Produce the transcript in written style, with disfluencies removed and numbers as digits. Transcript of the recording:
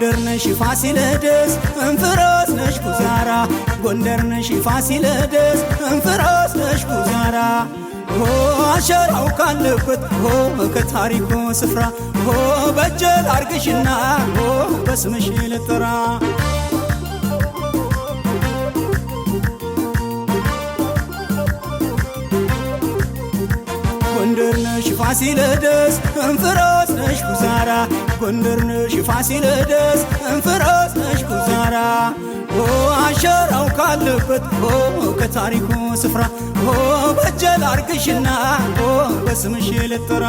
ጎንደር ነሽ ፋሲለደስ እንፍሮስ ነሽ ጉዛራ ጎንደር ነሽ ፋሲለደስ እንፍሮስ ነሽ ጉዛራ አሸራው ካለበት ከታሪኩ ስፍራ በጀል አርግሽና በስምሽ ልጥራ ጎንደር ነሽ ፋሲለደስ እንፍሮስ ነሽ ጉዛራ ጎንደር ነሽ ፋሲለደስ እንፍሮስ ነሽ ጉዛራ አሸራው ካለበት ከታሪኩ ስፍራ በጀል አርግሽና በስምሽ ልጥራ